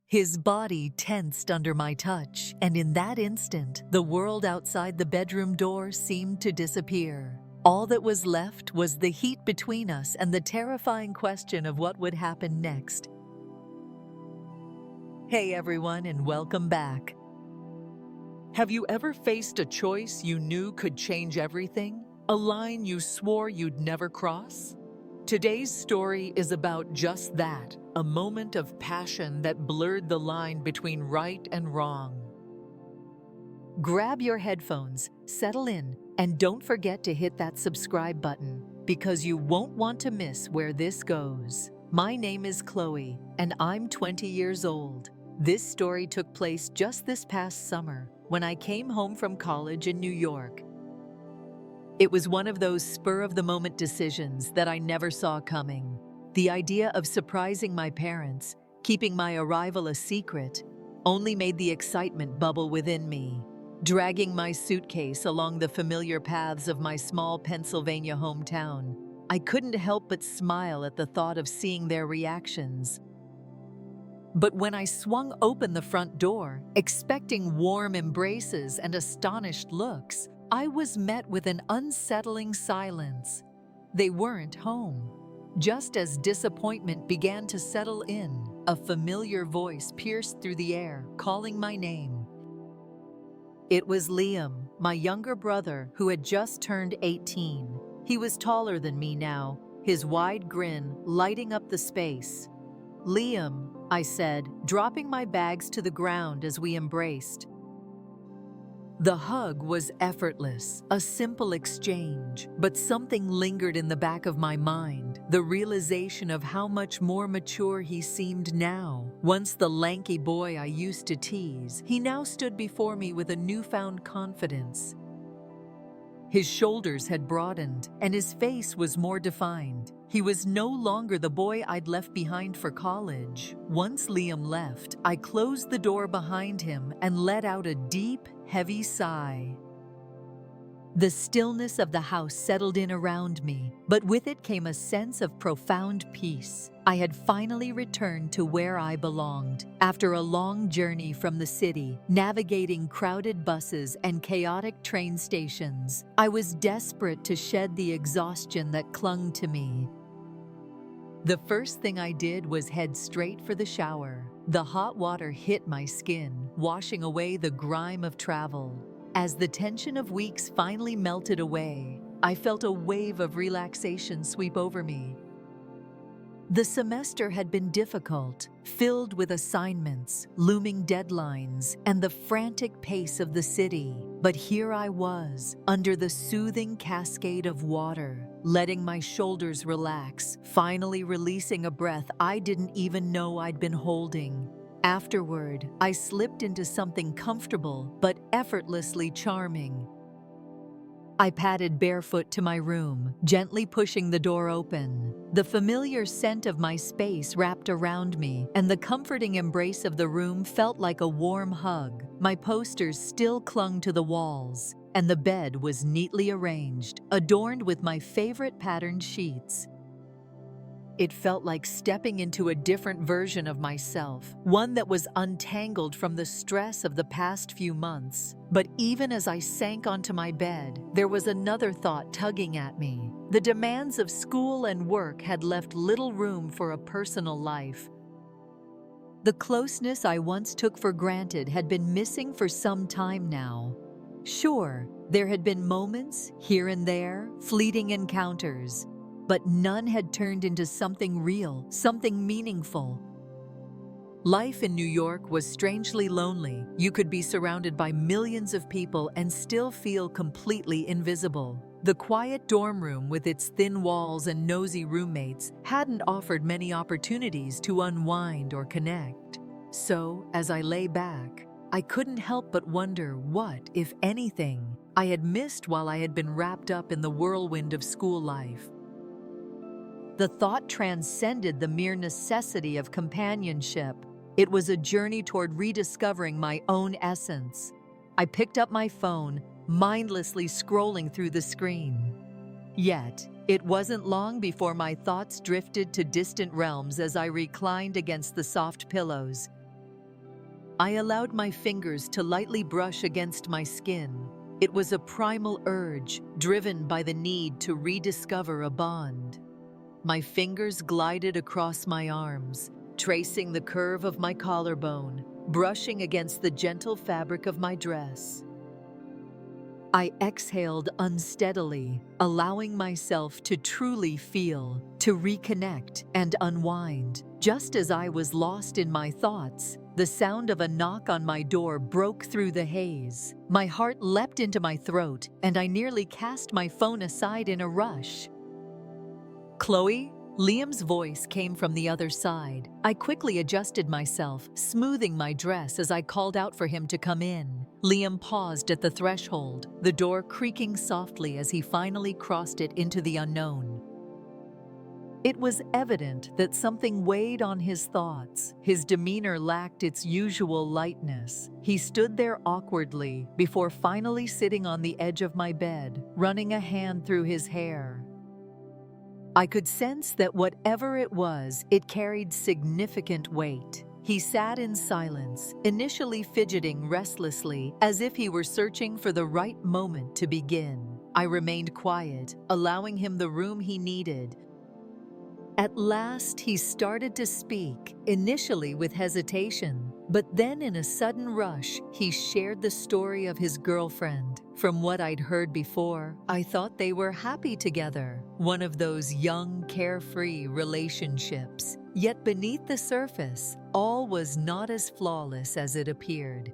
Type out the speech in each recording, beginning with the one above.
His body tensed under my touch, and in that instant, the world outside the bedroom door seemed to disappear. All that was left was the heat between us and the terrifying question of what would happen next. Hey everyone, and welcome back. Have you ever faced a choice you knew could change everything? A line you swore you'd never cross? Today's story is about just that, a moment of passion that blurred the line between right and wrong. Grab your headphones, settle in, and don't forget to hit that subscribe button, because you won't want to miss where this goes. My name is Chloe, and I'm 20 years old. This story took place just this past summer, when I came home from college in New York. It was one of those spur-of-the-moment decisions that I never saw coming. The idea of surprising my parents, keeping my arrival a secret, only made the excitement bubble within me. Dragging my suitcase along the familiar paths of my small Pennsylvania hometown, I couldn't help but smile at the thought of seeing their reactions. But when I swung open the front door, expecting warm embraces and astonished looks, I was met with an unsettling silence. They weren't home. Just as disappointment began to settle in, a familiar voice pierced through the air, calling my name. It was Liam, my younger brother, who had just turned 18. He was taller than me now, his wide grin lighting up the space. "Liam," I said, dropping my bags to the ground as we embraced. The hug was effortless, a simple exchange, but something lingered in the back of my mind, the realization of how much more mature he seemed now. Once the lanky boy I used to tease, he now stood before me with a newfound confidence. His shoulders had broadened, and his face was more defined. He was no longer the boy I'd left behind for college. Once Liam left, I closed the door behind him and let out a deep, heavy sigh. The stillness of the house settled in around me, but with it came a sense of profound peace. I had finally returned to where I belonged. After a long journey from the city, navigating crowded buses and chaotic train stations, I was desperate to shed the exhaustion that clung to me. The first thing I did was head straight for the shower. The hot water hit my skin, washing away the grime of travel. As the tension of weeks finally melted away, I felt a wave of relaxation sweep over me. The semester had been difficult, filled with assignments, looming deadlines, and the frantic pace of the city. But here I was, under the soothing cascade of water, letting my shoulders relax, finally releasing a breath I didn't even know I'd been holding. Afterward, I slipped into something comfortable but effortlessly charming. I padded barefoot to my room, gently pushing the door open. The familiar scent of my space wrapped around me, and the comforting embrace of the room felt like a warm hug. My posters still clung to the walls, and the bed was neatly arranged, adorned with my favorite patterned sheets. It felt like stepping into a different version of myself, one that was untangled from the stress of the past few months. But even as I sank onto my bed, there was another thought tugging at me. The demands of school and work had left little room for a personal life. The closeness I once took for granted had been missing for some time now. Sure, there had been moments, here and there, fleeting encounters, but none had turned into something real, something meaningful. Life in New York was strangely lonely. You could be surrounded by millions of people and still feel completely invisible. The quiet dorm room with its thin walls and nosy roommates hadn't offered many opportunities to unwind or connect. So, as I lay back, I couldn't help but wonder what, if anything, I had missed while I had been wrapped up in the whirlwind of school life. The thought transcended the mere necessity of companionship. It was a journey toward rediscovering my own essence. I picked up my phone, mindlessly scrolling through the screen. Yet, it wasn't long before my thoughts drifted to distant realms as I reclined against the soft pillows. I allowed my fingers to lightly brush against my skin. It was a primal urge, driven by the need to rediscover a bond. My fingers glided across my arms, tracing the curve of my collarbone, brushing against the gentle fabric of my dress. I exhaled unsteadily, allowing myself to truly feel, to reconnect and unwind. Just as I was lost in my thoughts, the sound of a knock on my door broke through the haze. My heart leapt into my throat, and I nearly cast my phone aside in a rush. "Chloe?" Liam's voice came from the other side. I quickly adjusted myself, smoothing my dress as I called out for him to come in. Liam paused at the threshold, the door creaking softly as he finally crossed it into the unknown. It was evident that something weighed on his thoughts. His demeanor lacked its usual lightness. He stood there awkwardly before finally sitting on the edge of my bed, running a hand through his hair. I could sense that whatever it was, it carried significant weight. He sat in silence, initially fidgeting restlessly, as if he were searching for the right moment to begin. I remained quiet, allowing him the room he needed. At last, he started to speak, initially with hesitation, but then in a sudden rush, he shared the story of his girlfriend. From what I'd heard before, I thought they were happy together, one of those young, carefree relationships. Yet beneath the surface, all was not as flawless as it appeared.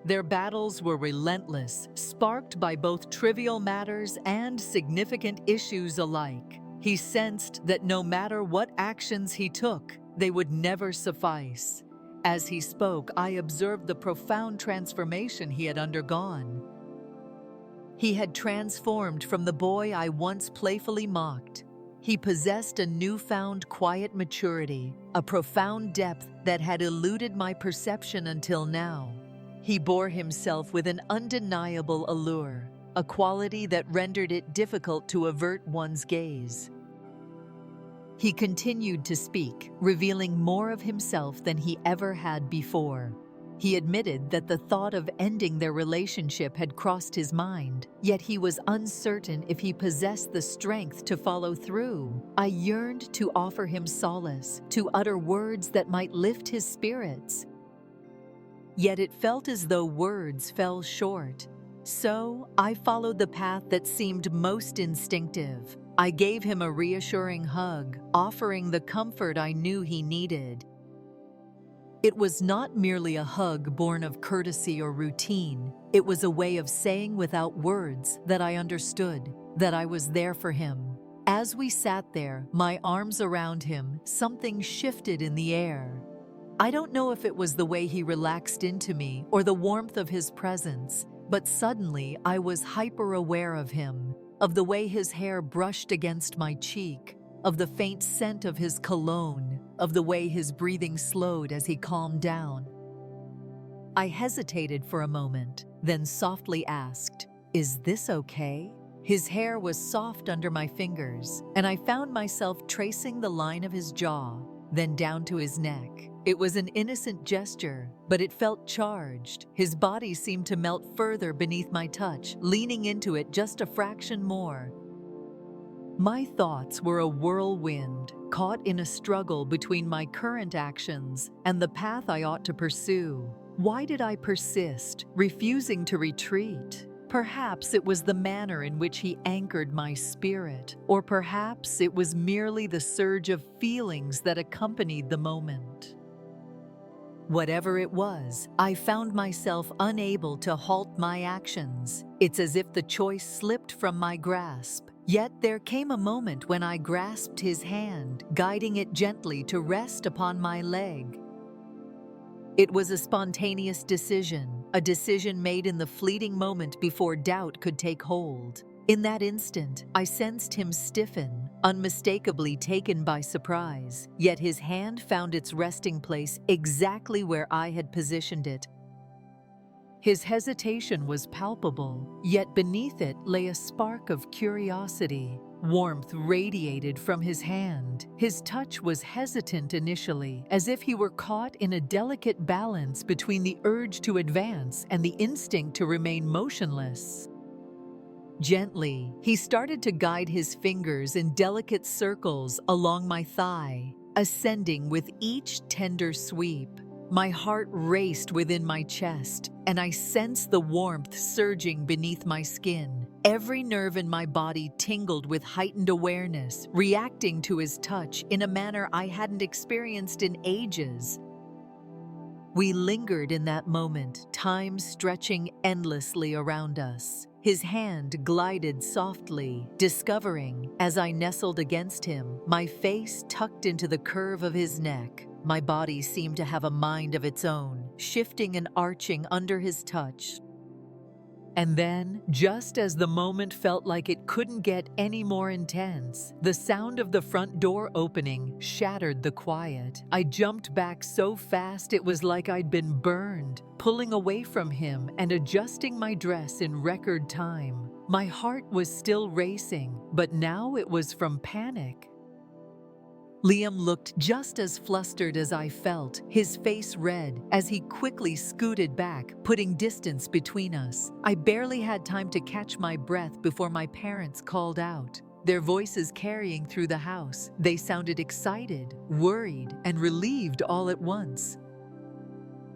Their battles were relentless, sparked by both trivial matters and significant issues alike. He sensed that no matter what actions he took, they would never suffice. As he spoke, I observed the profound transformation he had undergone. He had transformed from the boy I once playfully mocked. He possessed a newfound quiet maturity, a profound depth that had eluded my perception until now. He bore himself with an undeniable allure, a quality that rendered it difficult to avert one's gaze. He continued to speak, revealing more of himself than he ever had before. He admitted that the thought of ending their relationship had crossed his mind, yet he was uncertain if he possessed the strength to follow through. I yearned to offer him solace, to utter words that might lift his spirits. Yet it felt as though words fell short. So I followed the path that seemed most instinctive. I gave him a reassuring hug, offering the comfort I knew he needed. It was not merely a hug born of courtesy or routine. It was a way of saying without words that I understood, that I was there for him. As we sat there, my arms around him, something shifted in the air. I don't know if it was the way he relaxed into me or the warmth of his presence, but suddenly I was hyper-aware of him, of the way his hair brushed against my cheek, of the faint scent of his cologne, of the way his breathing slowed as he calmed down. I hesitated for a moment, then softly asked, "Is this okay?" His hair was soft under my fingers, and I found myself tracing the line of his jaw, then down to his neck. It was an innocent gesture, but it felt charged. His body seemed to melt further beneath my touch, leaning into it just a fraction more. My thoughts were a whirlwind, caught in a struggle between my current actions and the path I ought to pursue. Why did I persist, refusing to retreat? Perhaps it was the manner in which he anchored my spirit, or perhaps it was merely the surge of feelings that accompanied the moment. Whatever it was, I found myself unable to halt my actions. It's as if the choice slipped from my grasp. Yet there came a moment when I grasped his hand, guiding it gently to rest upon my leg. It was a spontaneous decision, a decision made in the fleeting moment before doubt could take hold. In that instant, I sensed him stiffen, unmistakably taken by surprise, yet his hand found its resting place exactly where I had positioned it. His hesitation was palpable, yet beneath it lay a spark of curiosity. Warmth radiated from his hand. His touch was hesitant initially, as if he were caught in a delicate balance between the urge to advance and the instinct to remain motionless. Gently, he started to guide his fingers in delicate circles along my thigh, ascending with each tender sweep. My heart raced within my chest, and I sensed the warmth surging beneath my skin. Every nerve in my body tingled with heightened awareness, reacting to his touch in a manner I hadn't experienced in ages. We lingered in that moment, time stretching endlessly around us. His hand glided softly, discovering, as I nestled against him, my face tucked into the curve of his neck. My body seemed to have a mind of its own, shifting and arching under his touch. And then, just as the moment felt like it couldn't get any more intense, the sound of the front door opening shattered the quiet. I jumped back so fast it was like I'd been burned, pulling away from him and adjusting my dress in record time. My heart was still racing, but now it was from panic. Liam looked just as flustered as I felt, his face red, as he quickly scooted back, putting distance between us. I barely had time to catch my breath before my parents called out, their voices carrying through the house. They sounded excited, worried, and relieved all at once.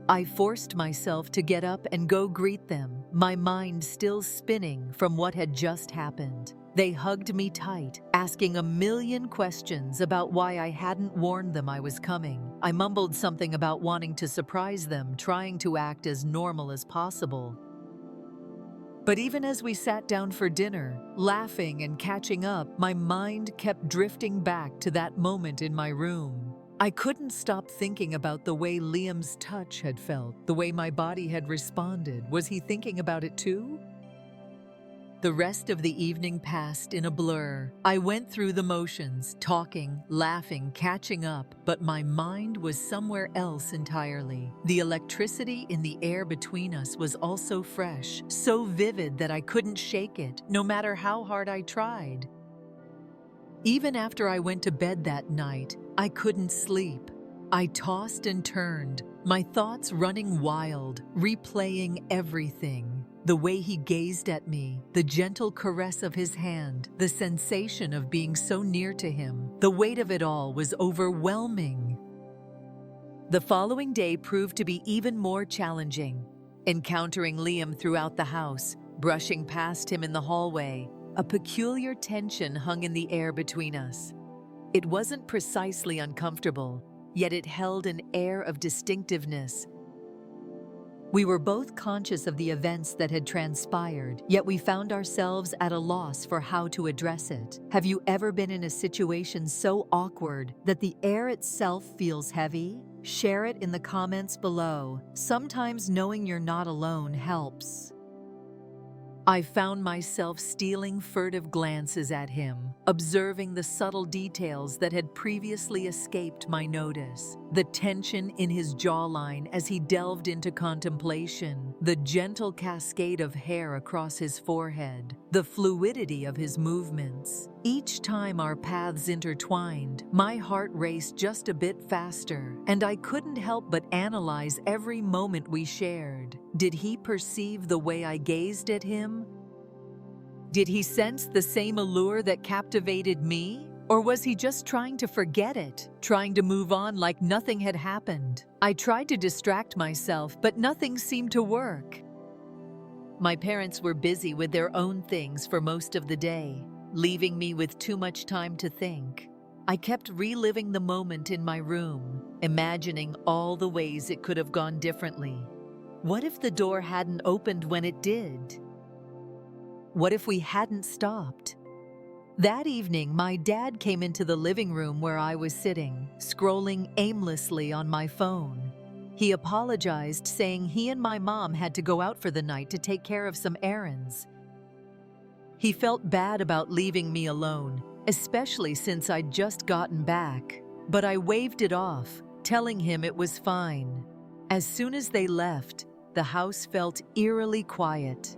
I forced myself to get up and go greet them, my mind still spinning from what had just happened. They hugged me tight, asking a million questions about why I hadn't warned them I was coming. I mumbled something about wanting to surprise them, trying to act as normal as possible. But even as we sat down for dinner, laughing and catching up, my mind kept drifting back to that moment in my room. I couldn't stop thinking about the way Liam's touch had felt, the way my body had responded. Was he thinking about it too? The rest of the evening passed in a blur. I went through the motions, talking, laughing, catching up, but my mind was somewhere else entirely. The electricity in the air between us was also fresh, so vivid that I couldn't shake it, no matter how hard I tried. Even after I went to bed that night, I couldn't sleep. I tossed and turned, my thoughts running wild, replaying everything. The way he gazed at me, the gentle caress of his hand, the sensation of being so near to him, the weight of it all was overwhelming. The following day proved to be even more challenging. Encountering Liam throughout the house, brushing past him in the hallway, a peculiar tension hung in the air between us. It wasn't precisely uncomfortable, yet it held an air of distinctiveness. We were both conscious of the events that had transpired, yet we found ourselves at a loss for how to address it. Have you ever been in a situation so awkward that the air itself feels heavy? Share it in the comments below. Sometimes knowing you're not alone helps. I found myself stealing furtive glances at him, observing the subtle details that had previously escaped my notice. The tension in his jawline as he delved into contemplation, the gentle cascade of hair across his forehead, the fluidity of his movements. Each time our paths intertwined, my heart raced just a bit faster, and I couldn't help but analyze every moment we shared. Did he perceive the way I gazed at him? Did he sense the same allure that captivated me? Or was he just trying to forget it, trying to move on like nothing had happened? I tried to distract myself, but nothing seemed to work. My parents were busy with their own things for most of the day, leaving me with too much time to think. I kept reliving the moment in my room, imagining all the ways it could have gone differently. What if the door hadn't opened when it did? What if we hadn't stopped? That evening, my dad came into the living room where I was sitting, scrolling aimlessly on my phone. He apologized, saying he and my mom had to go out for the night to take care of some errands. He felt bad about leaving me alone, especially since I'd just gotten back, but I waved it off, telling him it was fine. As soon as they left, the house felt eerily quiet.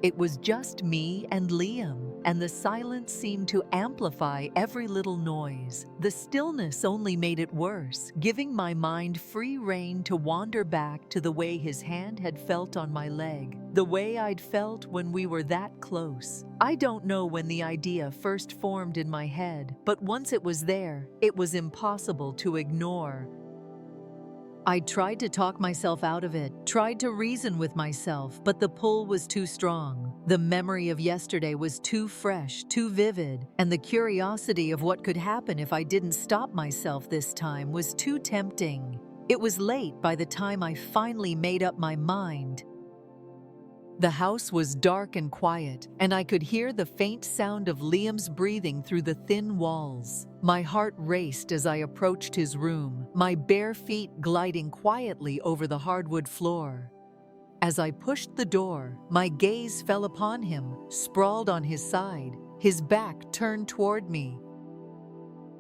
It was just me and Liam, and the silence seemed to amplify every little noise. The stillness only made it worse, giving my mind free rein to wander back to the way his hand had felt on my leg, the way I'd felt when we were that close. I don't know when the idea first formed in my head, but once it was there, it was impossible to ignore. I tried to talk myself out of it, tried to reason with myself, but the pull was too strong. The memory of yesterday was too fresh, too vivid, and the curiosity of what could happen if I didn't stop myself this time was too tempting. It was late by the time I finally made up my mind. The house was dark and quiet, and I could hear the faint sound of Liam's breathing through the thin walls. My heart raced as I approached his room, my bare feet gliding quietly over the hardwood floor. As I pushed the door, my gaze fell upon him, sprawled on his side, his back turned toward me.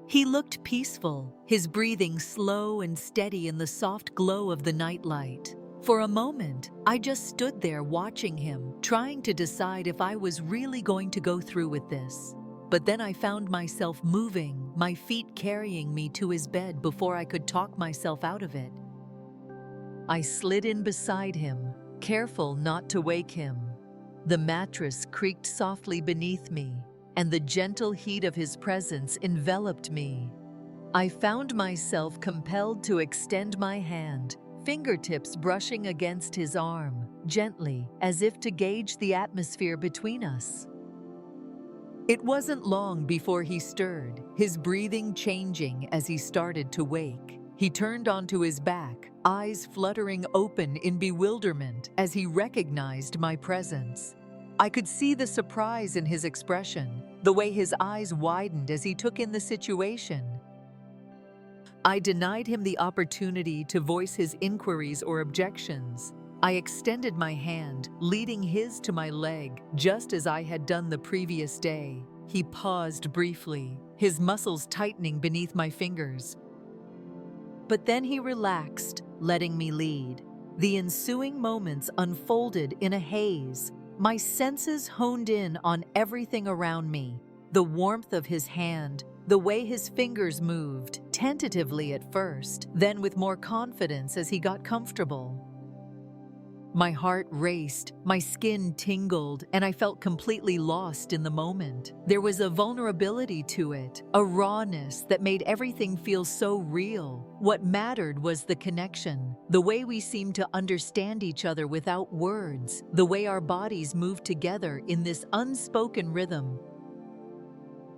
He looked peaceful, his breathing slow and steady in the soft glow of the nightlight. For a moment, I just stood there watching him, trying to decide if I was really going to go through with this. But then I found myself moving, my feet carrying me to his bed before I could talk myself out of it. I slid in beside him, careful not to wake him. The mattress creaked softly beneath me, and the gentle heat of his presence enveloped me. I found myself compelled to extend my hand, fingertips brushing against his arm, gently, as if to gauge the atmosphere between us. It wasn't long before he stirred, his breathing changing as he started to wake. He turned onto his back, eyes fluttering open in bewilderment as he recognized my presence. I could see the surprise in his expression, the way his eyes widened as he took in the situation. I denied him the opportunity to voice his inquiries or objections. I extended my hand, leading his to my leg, just as I had done the previous day. He paused briefly, his muscles tightening beneath my fingers. But then he relaxed, letting me lead. The ensuing moments unfolded in a haze. My senses honed in on everything around me. The warmth of his hand, the way his fingers moved, tentatively at first, then with more confidence as he got comfortable. My heart raced, my skin tingled, and I felt completely lost in the moment. There was a vulnerability to it, a rawness that made everything feel so real. What mattered was the connection, the way we seemed to understand each other without words, the way our bodies moved together in this unspoken rhythm.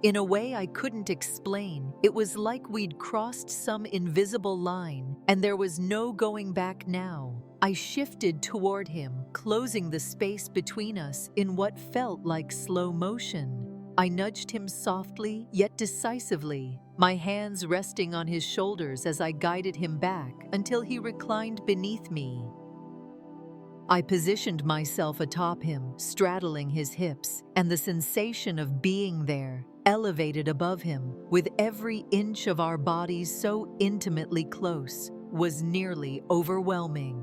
In a way I couldn't explain, it was like we'd crossed some invisible line, and there was no going back now. I shifted toward him, closing the space between us in what felt like slow motion. I nudged him softly, yet decisively, my hands resting on his shoulders as I guided him back until he reclined beneath me. I positioned myself atop him, straddling his hips, and the sensation of being there, elevated above him, with every inch of our bodies so intimately close, was nearly overwhelming.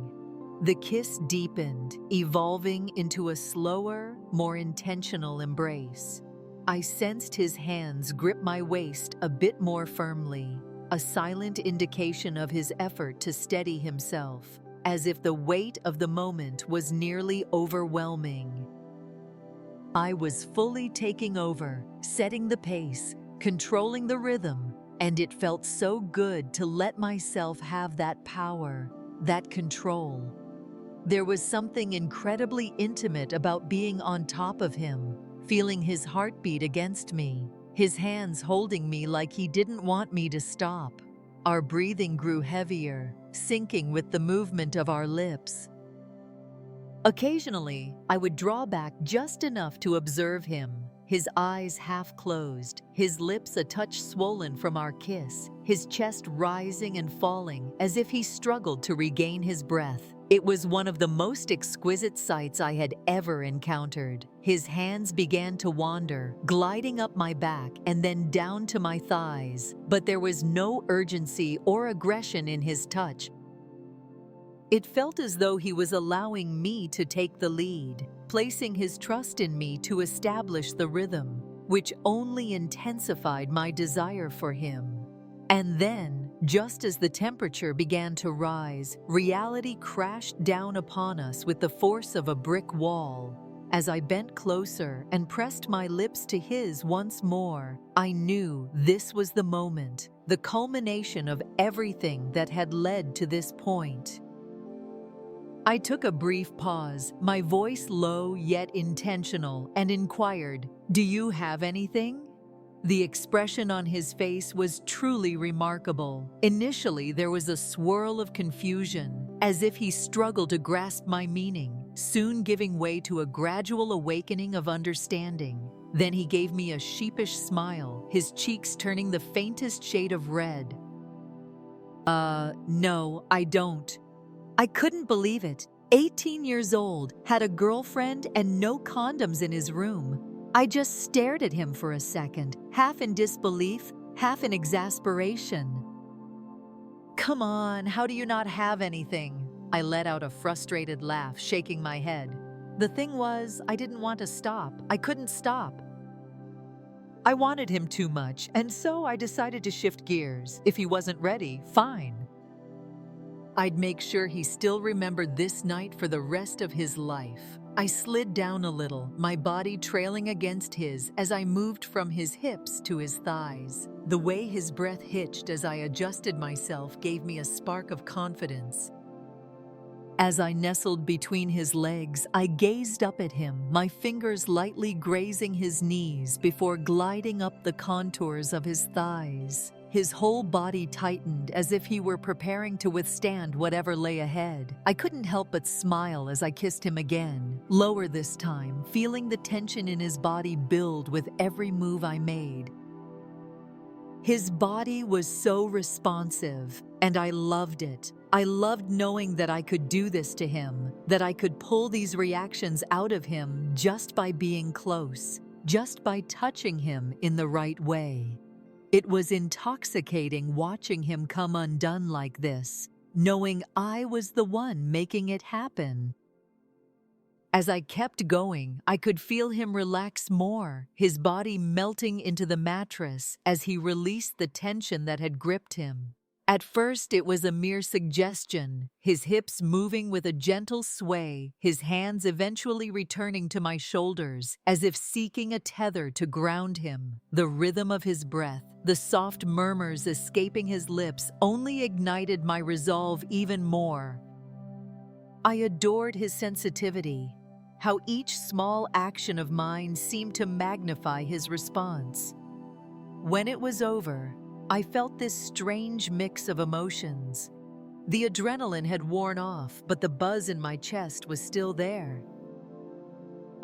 The kiss deepened, evolving into a slower, more intentional embrace. I sensed his hands grip my waist a bit more firmly, a silent indication of his effort to steady himself, as if the weight of the moment was nearly overwhelming. I was fully taking over, setting the pace, controlling the rhythm, and it felt so good to let myself have that power, that control. There was something incredibly intimate about being on top of him, feeling his heartbeat against me, his hands holding me like he didn't want me to stop. Our breathing grew heavier, syncing with the movement of our lips. Occasionally, I would draw back just enough to observe him, his eyes half closed, his lips a touch swollen from our kiss, his chest rising and falling as if he struggled to regain his breath. It was one of the most exquisite sights I had ever encountered. His hands began to wander, gliding up my back and then down to my thighs, but there was no urgency or aggression in his touch. It felt as though he was allowing me to take the lead, placing his trust in me to establish the rhythm, which only intensified my desire for him. And then, just as the temperature began to rise, reality crashed down upon us with the force of a brick wall. As I bent closer and pressed my lips to his once more, I knew this was the moment, the culmination of everything that had led to this point. I took a brief pause, my voice low yet intentional, and inquired, "Do you have anything?" The expression on his face was truly remarkable. Initially, there was a swirl of confusion, as if he struggled to grasp my meaning, soon giving way to a gradual awakening of understanding. Then he gave me a sheepish smile, his cheeks turning the faintest shade of red. No, I don't." I couldn't believe it. 18 years old, had a girlfriend and no condoms in his room. I just stared at him for a second, half in disbelief, half in exasperation. "Come on, how do you not have anything?" I let out a frustrated laugh, shaking my head. The thing was, I didn't want to stop. I couldn't stop. I wanted him too much, and so I decided to shift gears. If he wasn't ready, fine. I'd make sure he still remembered this night for the rest of his life. I slid down a little, my body trailing against his as I moved from his hips to his thighs. The way his breath hitched as I adjusted myself gave me a spark of confidence. As I nestled between his legs, I gazed up at him, my fingers lightly grazing his knees before gliding up the contours of his thighs. His whole body tightened as if he were preparing to withstand whatever lay ahead. I couldn't help but smile as I kissed him again, lower this time, feeling the tension in his body build with every move I made. His body was so responsive, and I loved it. I loved knowing that I could do this to him, that I could pull these reactions out of him just by being close, just by touching him in the right way. It was intoxicating watching him come undone like this, knowing I was the one making it happen. As I kept going, I could feel him relax more, his body melting into the mattress as he released the tension that had gripped him. At first, it was a mere suggestion, his hips moving with a gentle sway, his hands eventually returning to my shoulders, as if seeking a tether to ground him. The rhythm of his breath, the soft murmurs escaping his lips only ignited my resolve even more. I adored his sensitivity, how each small action of mine seemed to magnify his response. When it was over, I felt this strange mix of emotions. The adrenaline had worn off, but the buzz in my chest was still there.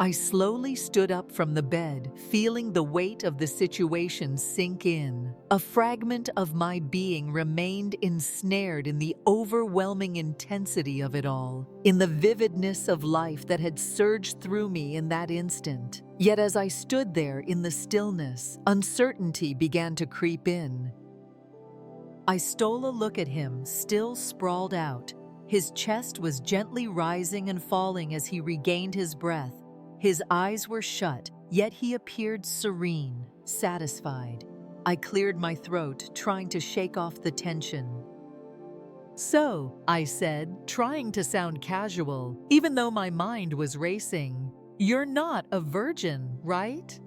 I slowly stood up from the bed, feeling the weight of the situation sink in. A fragment of my being remained ensnared in the overwhelming intensity of it all, in the vividness of life that had surged through me in that instant. Yet as I stood there in the stillness, uncertainty began to creep in. I stole a look at him, still sprawled out. His chest was gently rising and falling as he regained his breath. His eyes were shut, yet he appeared serene, satisfied. I cleared my throat, trying to shake off the tension. "So," I said, trying to sound casual, even though my mind was racing, "you're not a virgin, right?"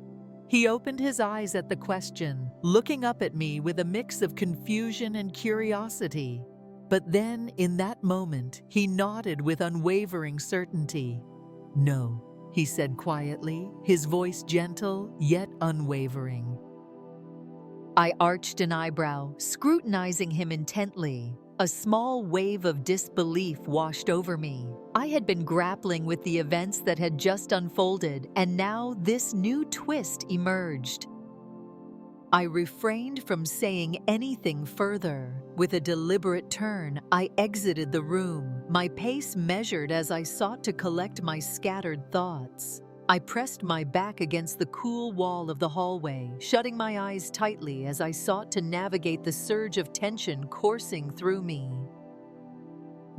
He opened his eyes at the question, looking up at me with a mix of confusion and curiosity. But then, in that moment, he nodded with unwavering certainty. "No," he said quietly, his voice gentle yet unwavering. I arched an eyebrow, scrutinizing him intently. A small wave of disbelief washed over me. I had been grappling with the events that had just unfolded, and now this new twist emerged. I refrained from saying anything further. With a deliberate turn, I exited the room, my pace measured as I sought to collect my scattered thoughts. I pressed my back against the cool wall of the hallway, shutting my eyes tightly as I sought to navigate the surge of tension coursing through me.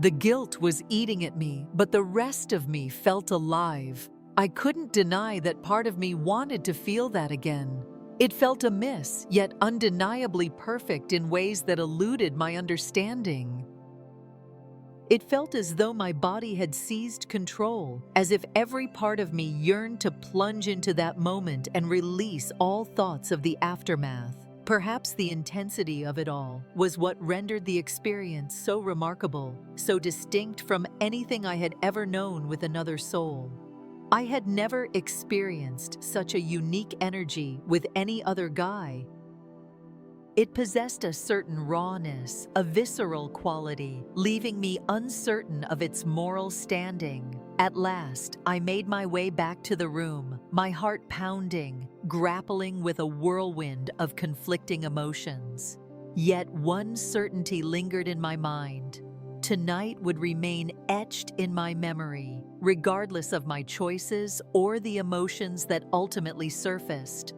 The guilt was eating at me, but the rest of me felt alive. I couldn't deny that part of me wanted to feel that again. It felt amiss, yet undeniably perfect in ways that eluded my understanding. It felt as though my body had seized control, as if every part of me yearned to plunge into that moment and release all thoughts of the aftermath. Perhaps the intensity of it all was what rendered the experience so remarkable, so distinct from anything I had ever known with another soul. I had never experienced such a unique energy with any other guy. It possessed a certain rawness, a visceral quality, leaving me uncertain of its moral standing. At last, I made my way back to the room, my heart pounding, grappling with a whirlwind of conflicting emotions. Yet one certainty lingered in my mind. Tonight would remain etched in my memory, regardless of my choices or the emotions that ultimately surfaced.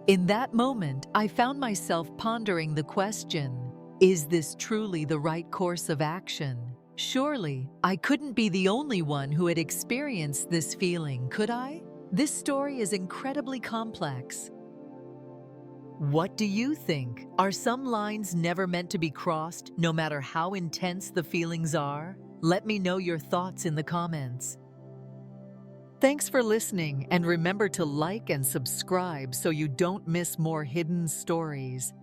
In that moment, I found myself pondering the question, is this truly the right course of action? Surely, I couldn't be the only one who had experienced this feeling, could I? This story is incredibly complex. What do you think? Are some lines never meant to be crossed, no matter how intense the feelings are? Let me know your thoughts in the comments. Thanks for listening, and remember to like and subscribe so you don't miss more hidden stories.